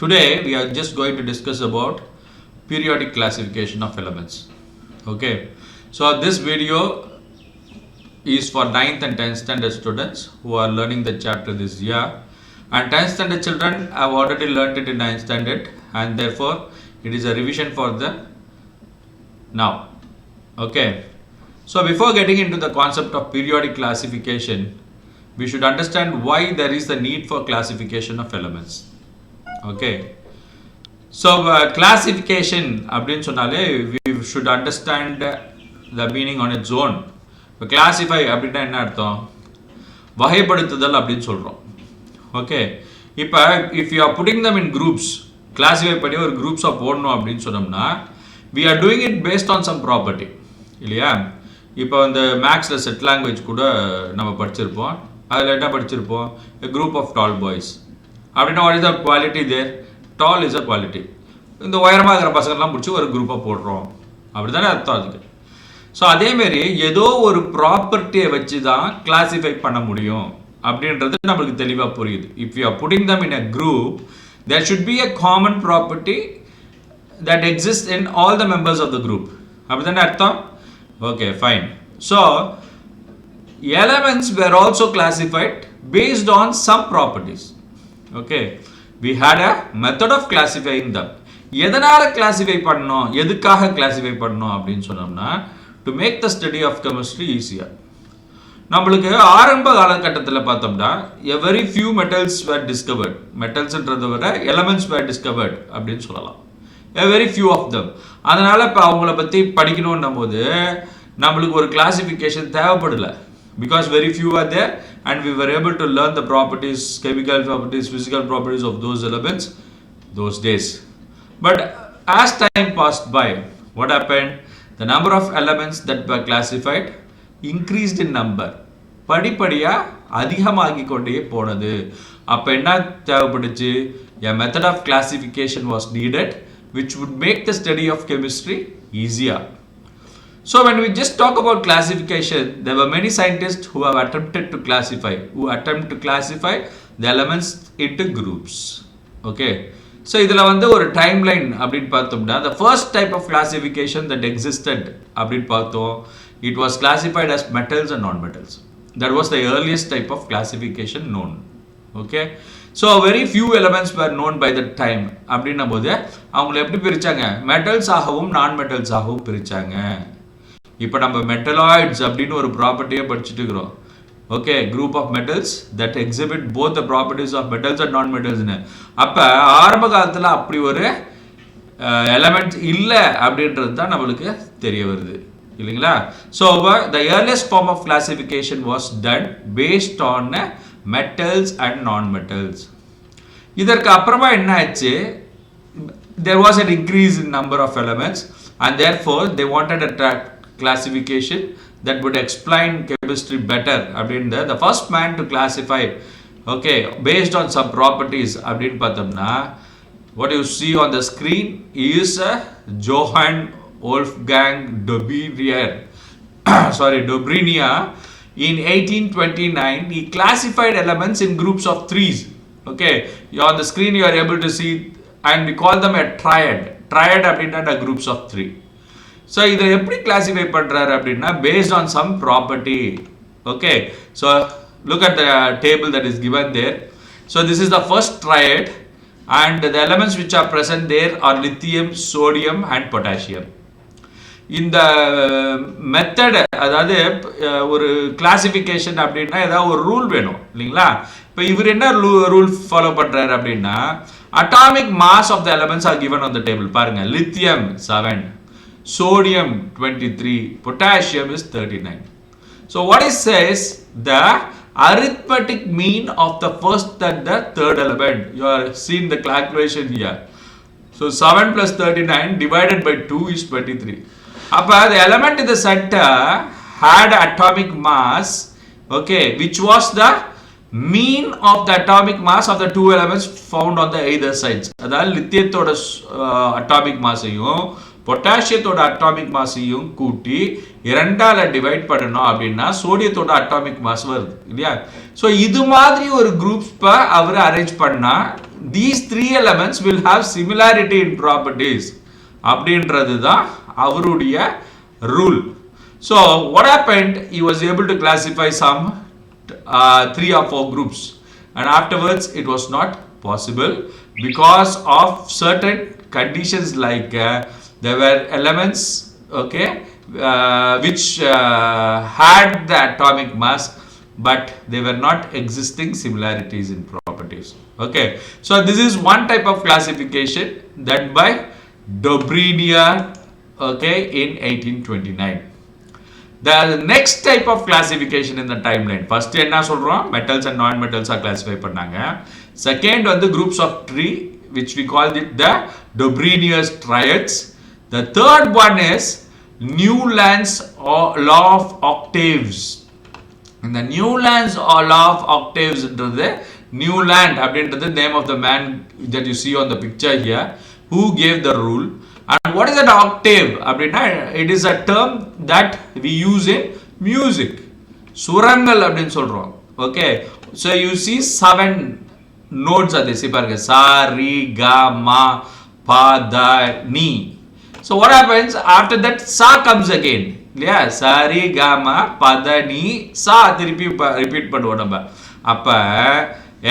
Today we are just going to discuss about periodic classification of elements. Okay, so this video is for 9th and 10th standard students who are learning the chapter this year, and 10th standard children have already learned it in 9th standard, and therefore it is a revision for the now. Okay, so before getting into the concept of periodic classification, we should understand why there is the need for classification of elements. Okay, so classification அப்படின்னு சொன்னாலே we should understand the meaning on its own. இப்போ classify அப்படின்னா என்ன அர்த்தம்? வகைப்படுத்துதல் அப்படின்னு சொல்கிறோம். Okay, இப்போ if you are putting them in groups, classify பண்ணி ஒரு groups போடணும் அப்படின்னு சொன்னோம்னா we are doing it based on some property இல்லையா? இப்போ இந்த மேக்ஸில் செட் லாங்குவேஜ் கூட நம்ம படிச்சிருப்போம். அதில் என்ன படிச்சிருப்போம்? a group of tall boys அப்படின்னா what is the quality there? Tall is a quality. இந்த உயரமாக இருக்கிற பசங்கள்லாம் பிடிச்சி ஒரு குரூப்பாக போடுறோம் அப்படி தானே அர்த்தம் அதுக்கு. ஸோ அதேமாரி ஏதோ ஒரு ப்ராப்பர்ட்டியை வச்சு தான் கிளாஸிஃபை பண்ண முடியும் அப்படின்றது நம்மளுக்கு தெளிவாக புரியுது. If you are putting them in a group, there should be a common property that exist in all the members of the group. அப்படி தானே அர்த்தம்? Okay, fine. So elements were also classified based on some properties. Okay, we had a method of classifying them. எதனால classify பண்ணோம், எதுக்காக classify பண்ணோம் அப்படின்னு சொன்னோம்னா to make the study of chemistry ஈஸியாக. நம்மளுக்கு ஆரம்ப காலகட்டத்தில் பார்த்தோம்னா a very few metals were discovered. மெட்டல்ஸ்ன்றதை விட எலமெண்ட்ஸ் வேர் டிஸ்கவர்ட் அப்படின்னு சொல்லலாம். A very few of them. அதனால் இப்போ அவங்கள பற்றி படிக்கணுன்னும் போது நம்மளுக்கு ஒரு கிளாசிஃபிகேஷன் தேவைப்படலை. Because very few are there and we were able to learn the properties, chemical properties, physical properties of those elements those days. But as time passed by, what happened? The number of elements that were classified increased in number. படிப்படியா அதிகமாகி கொண்டே போனது. அப்போ என்ன தேவைப்படுச்சு? A method of classification was needed which would make the study of chemistry easier. So when we just talk about classification, there were many scientists who have attempted to classify the elements into groups. Okay, so இதில் வந்து ஒரு timeline அப்படின்னு பார்த்தோம்னா the first type of classification that existed அப்படின்னு பார்த்தோம், it was classified as metals and non-metals. That was the earliest type of classification known. Okay, so very few elements were known by that time. அப்படின்னும் போது அவங்களை எப்படி பிரித்தாங்க? Metals ஆகவும் நான் metals ஆகவும் பிரித்தாங்க. இப்போ நம்ம மெட்டலாய்ட்ஸ் அப்படின்னு ஒரு ப்ராப்பர்ட்டியே படிச்சுட்டு இருக்கிறோம். Okay, group of metals that exhibit both the properties of metals and non மெட்டல்ஸ்னு. அப்போ ஆரம்ப காலத்தில் அப்படி ஒரு எலமெண்ட் இல்லை அப்படின்றது தான் நம்மளுக்கு தெரிய வருது இல்லைங்களா? So the earliest form of classification was done based on metals and non metals. இதற்கு அப்புறமா என்ன ஆச்சு? there was an increase in number of elements and therefore they wanted a classification that would explain chemistry better. அப்படின்ற the first man to classify, okay, based on some properties அப்படின்னு பார்த்தோம்னா what you see on the screen is Johann Wolfgang Dobrinier. Dobrinier. In 1829 he classified elements in groups of threes. Okay, on the screen you are able to see, and we call them a triad. அப்படின்னா groups of three. So இதை எப்படி classify பண்ணுறாரு அப்படின்னா based on some property. Okay, so look at the table that is given there. So this is the first triad and the elements which are present there are lithium, sodium and potassium. இந்த method, அதாவது ஒரு classification அப்படின்னா ஏதாவது ஒரு rule வேணும் இல்லைங்களா? இப்போ இவர் என்ன ரூல் ஃபாலோ பண்ணுறாரு அப்படின்னா atomic mass of the elements are given on the table. பாருங்கள், lithium 7, sodium 23, potassium is 39. So what it says, the arithmetic mean of the first and the third element. You are seeing the calculation here. So 7 plus 39 divided by 2 is 23. Appa the element in the center had atomic mass, okay, which was the mean of the atomic mass of the two elements found on the either sides. அதாவது லித்தியத்தோட atomic மாஸையும் பொட்டாசியத்தோட atomic மாஸையும் கூட்டி 2ஆல divide பண்ணணும் அப்படின்னா சோடியத்தோட atomic mass வருது இல்லையா. So இது மாதிரி ஒரு groups அவர் arrange பண்ணா these 3 elements will have similarity in properties அப்படின்றது தான் அவருடைய rule. So what happened, he was able to classify some 3 or 4 groups, and afterwards it was not possible because of certain conditions, like there were elements, okay, which had the atomic mass but they were not existing similarities in properties. Okay, so this is one type of classification done by Dobrynja, okay, in 1829. The next type of classification in the timeline, first enna solrom, metals and non metals are classified pannanga. Second on the groups of tree, which we call it the Dobrynja's triads. The third one is Newland's law of octaves. In the Newland's law of octaves the Newland அப்படின்றது name of the man that you see on the picture here, who gave the rule. And what is an octave அப்படின்னா, it is a term that we use in music. சுரங்கள் அப்படின்னு சொல்றோம். Okay, so you see 7 notes are there. பாருங்க, சா ரி கா மா பா தா நீ. So what happens after that, sa comes again. இல்லையா, சா ரி கா மா பா தா நீ சா திருப்பி ரிப்பீட் பண்ணுவோம் நம்ம. அப்ப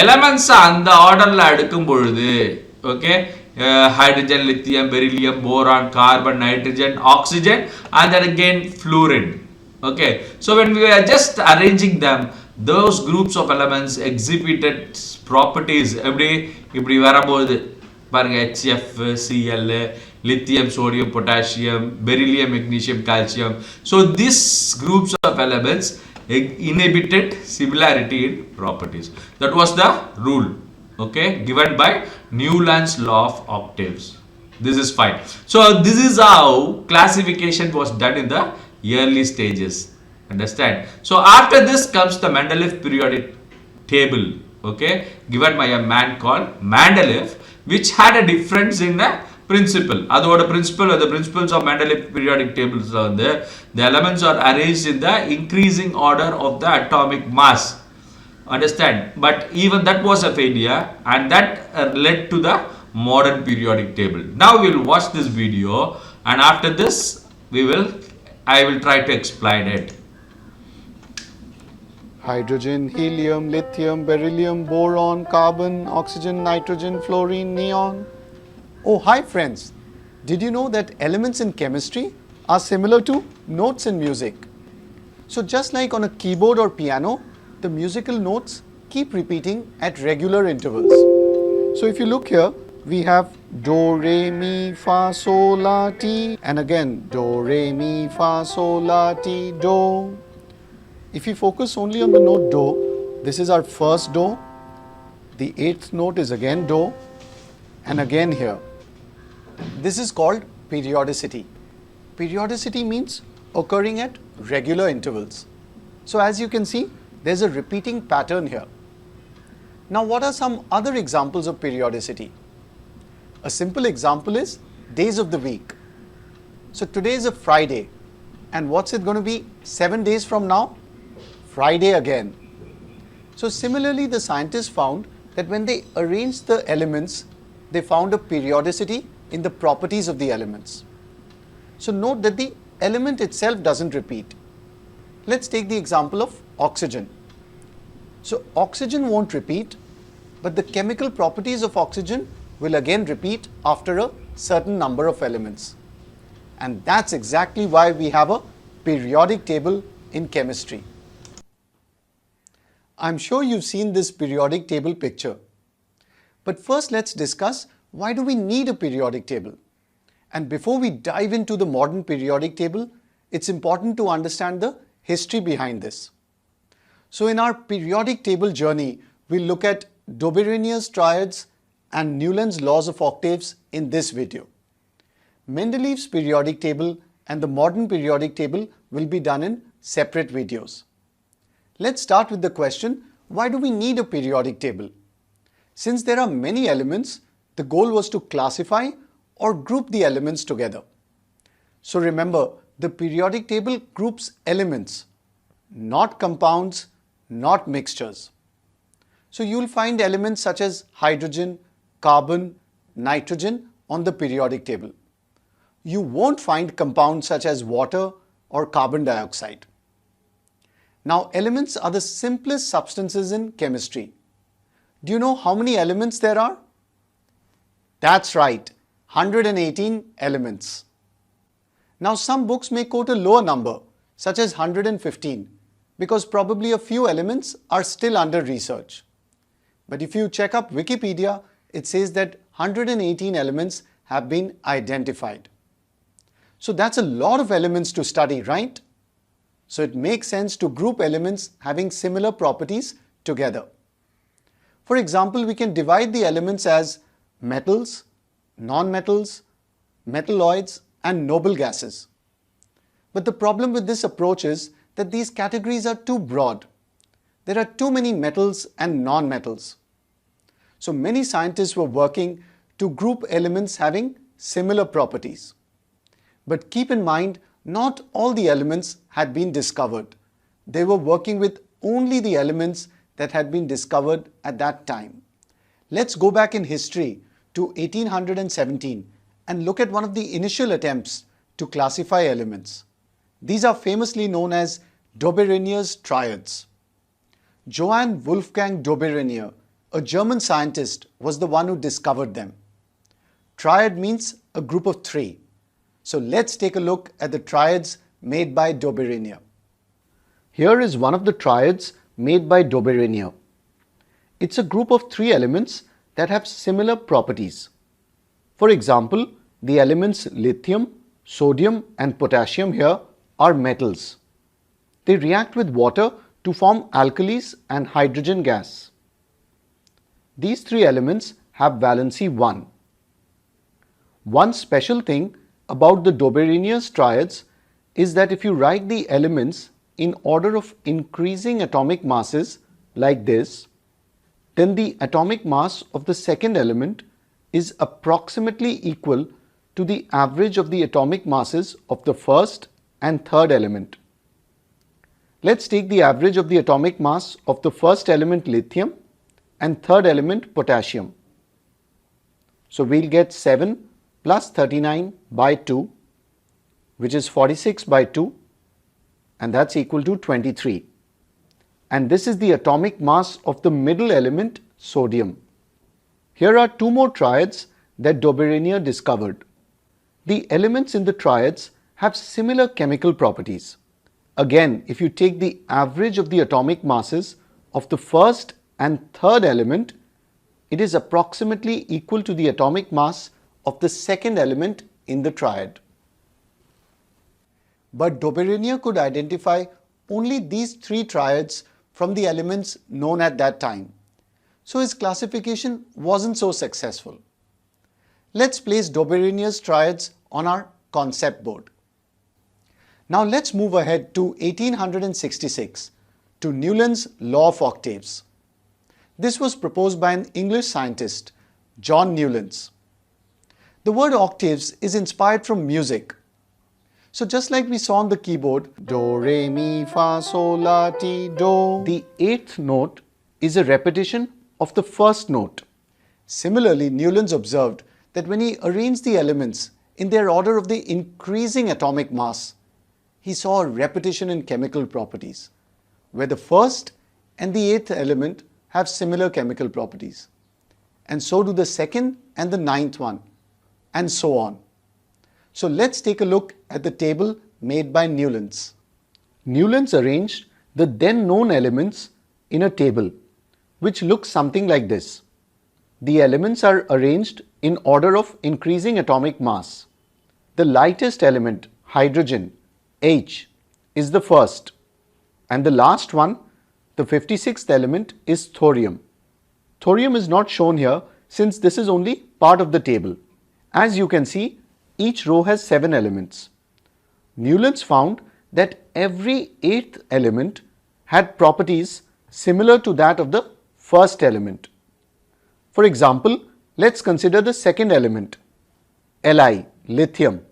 எலமெண்ட்ஸ் அந்த ஆர்டர்ல அடுக்கும் பொழுது, okay, hydrogen, lithium, beryllium, boron, carbon, nitrogen, oxygen, and then again fluorine. Okay, so when we are just arranging them, those groups of elements exhibited properties. இப்படி வரும்போது பாருங்க, HF, Cl, lithium, sodium, potassium, beryllium, magnesium, calcium. So these groups of elements inhibited similarity in properties. That was the rule, okay, given by Newland's law of octaves. This is fine. So this is how classification was done in the early stages. Understand? So after this comes the Mendeleev periodic table, okay, given by a man called Mendeleev, which had a difference in the principle. அதோட principle, the principles of Mendeleev periodic tables வந்து, the elements are arranged in the increasing order of the atomic mass. Understand? But even that was a failure, and that led to the modern periodic table. Now we will watch this video, and after this I will try to explain it. Hydrogen, helium, lithium, beryllium, boron, carbon, oxygen, nitrogen, fluorine, neon. Oh, hi friends. Did you know that elements in chemistry are similar to notes in music? So just like on a keyboard or piano, the musical notes keep repeating at regular intervals. So if you look here, we have do, re, mi, fa, sol, la, ti, and again do, re, mi, fa, sol, la, ti, do. If you focus only on the note do, this is our first do. The 8th note is again do, and again here. This is called periodicity. Periodicity means occurring at regular intervals. So as you can see, there's a repeating pattern here. Now what are some other examples of periodicity? A simple example is days of the week. So today is a Friday, and what's it going to be 7 days from now? Friday again. So similarly, the scientists found that when they arranged the elements, they found a periodicity in the properties of the elements. So note that the element itself doesn't repeat. Let's take the example of oxygen. So oxygen won't repeat, but the chemical properties of oxygen will again repeat after a certain number of elements. And that's exactly why we have a periodic table in chemistry. I'm sure you've seen this periodic table picture. But first let's discuss, why do we need a periodic table? And before we dive into the modern periodic table, it's important to understand the history behind this. So in our periodic table journey, we'll look at Dobrynja's triads and Newland's laws of octaves in this video. Mendeleev's periodic table and the modern periodic table will be done in separate videos. Let's start with the question, why do we need a periodic table? Since there are many elements, the goal was to classify or group the elements together. So remember, the periodic table groups elements, not compounds, not mixtures. So you'll find elements such as hydrogen, carbon, nitrogen on the periodic table. You won't find compounds such as water or carbon dioxide. Now, elements are the simplest substances in chemistry. Do you know how many elements there are? That's right, 118 elements. Now, some books may quote a lower number, such as 115, because probably a few elements are still under research. But if you check up Wikipedia, it says that 118 elements have been identified. So that's a lot of elements to study, right? So it makes sense to group elements having similar properties together. For example, we can divide the elements as metals, non-metals, metalloids, and noble gases. But the problem with this approach is that these categories are too broad. There are too many metals and non-metals. So many scientists were working to group elements having similar properties. But keep in mind, not all the elements had been discovered. They were working with only the elements that had been discovered at that time. Let's go back in history to 1817 and look at one of the initial attempts to classify elements. These are famously known as Doberanier's triads. Johann Wolfgang Doberannier, a German scientist, was the one who discovered them. Triad means a group of three. So let's take a look at the triads made by Doberannier. Here is one of the triads made by Doberannier. It's a group of three elements that have similar properties. For example, the elements lithium, sodium and potassium here are metals. They react with water to form alkalis and hydrogen gas. These three elements have valency 1. One special thing about the Doberanier's triads is that if you write the elements in order of increasing atomic masses like this, then the atomic mass of the second element is approximately equal to the average of the atomic masses of the first and third element. Let's take the average of the atomic mass of the first element lithium and third element potassium. So we'll get 7 plus 39 by 2, which is 46 by 2, and that's equal to 23. And this is the atomic mass of the middle element sodium. Here are two more triads that Doberannier discovered. The elements in the triads have similar chemical properties. Again, if you take the average of the atomic masses of the first and third element, it is approximately equal to the atomic mass of the second element in the triad. But Doberannier could identify only these three triads from the elements known at that time. So his classification wasn't so successful. Let's place Doberanier's triads on our concept board. Now let's move ahead to 1866 to Newland's law of octaves. This was proposed by an English scientist, John Newlands. The word octaves is inspired from music. So just like we saw on the keyboard, do, re, mi, fa, sol, la, ti, do, the eighth note is a repetition of the first note. Similarly, Newlands observed that when he arranged the elements in their order of the increasing atomic mass, he saw a repetition in chemical properties, where the first and the eighth element have similar chemical properties. And so do the second and the ninth one, and so on. So let's take a look at the table made by Newlands. Newlands arranged the then known elements in a table, which looks something like this. The elements are arranged in order of increasing atomic mass. The lightest element, hydrogen, H, is the first, and the last one, the 56th element, is thorium. Thorium is not shown here since this is only part of the table. As you can see, each row has 7 elements. Newlands found that every 8th element had properties similar to that of the first element. For example, let's consider the second element, Li, lithium.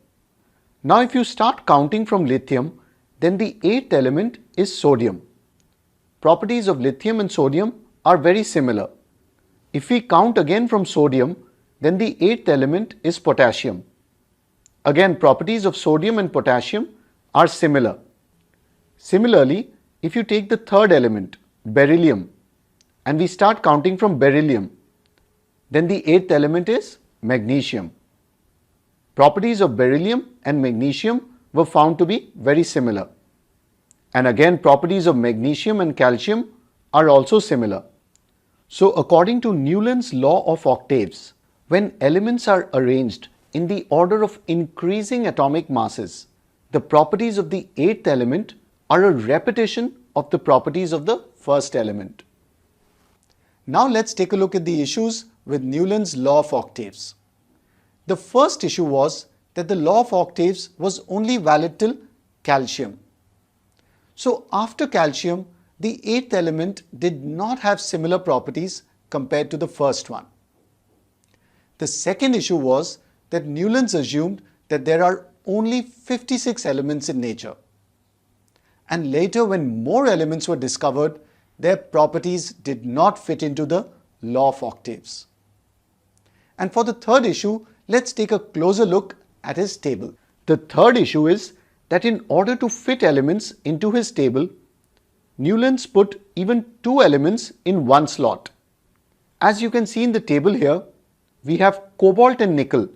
Now if you start counting from lithium, then the eighth element is sodium. Properties of lithium and sodium are very similar. If we count again from sodium, then the eighth element is potassium. Again, properties of sodium and potassium are similar. Similarly, if you take the third element, beryllium, and we start counting from beryllium, then the eighth element is magnesium. Properties of beryllium and magnesium were found to be very similar. And again, properties of magnesium and calcium are also similar. So according to Newland's law of octaves, when elements are arranged in the order of increasing atomic masses, the properties of the eighth element are a repetition of the properties of the first element. Now let's take a look at the issues with Newland's law of octaves. The first issue was that the law of octaves was only valid till calcium. So after calcium, the eighth element did not have similar properties compared to the first one. The second issue was that Newlands assumed that there are only 56 elements in nature. And later, when more elements were discovered, their properties did not fit into the law of octaves. And for the third issue, let's take a closer look at his table. The third issue is that in order to fit elements into his table, Newlands put even two elements in one slot. As you can see in the table here, we have cobalt and nickel,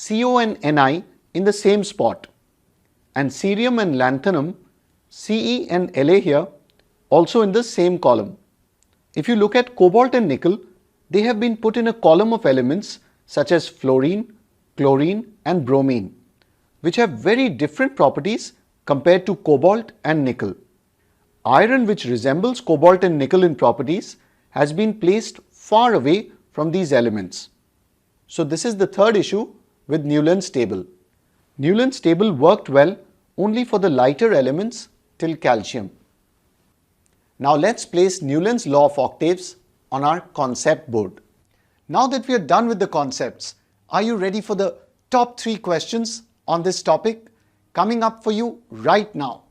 Co and Ni in the same spot, and cerium and lanthanum, Ce and La here, also in the same column. If you look at cobalt and nickel, they have been put in a column of elements such as fluorine, chlorine and bromine, which have very different properties compared to cobalt and nickel. Iron, which resembles cobalt and nickel in properties, has been placed far away from these elements. So this is the third issue with Newland's table. Newland's table worked well only for the lighter elements till calcium. Now let's place Newland's law of octaves on our concept board. Now that we are done with the concepts, are you ready for the top 3 questions on this topic coming up for you right now?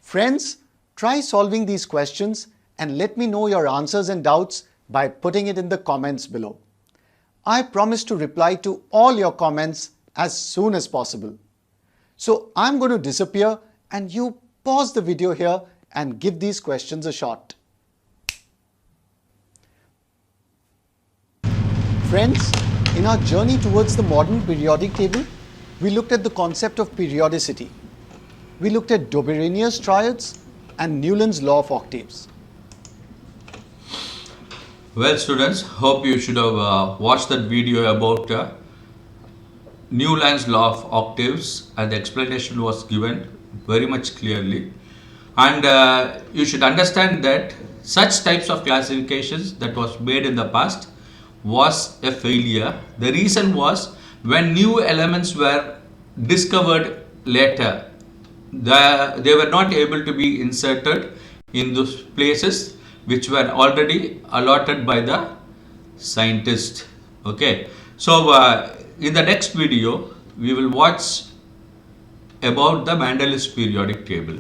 Friends, try solving these questions and let me know your answers and doubts by putting it in the comments below. I promise to reply to all your comments as soon as possible. So I'm going to disappear and you pause the video here and give these questions a shot. Friends, in our journey towards the modern periodic table, we looked at the concept of periodicity. We looked at Dobrynia's triads and Newland's law of octaves. Well, students, hope you should have watched that video about Newland's law of octaves, and the explanation was given very much clearly. And you should understand that such types of classifications that was made in the past was a failure. The reason was when new elements were discovered later, they were not able to be inserted in those places which were already allotted by the scientist. Okay, so in the next video we will watch about the Mendeleev's periodic table.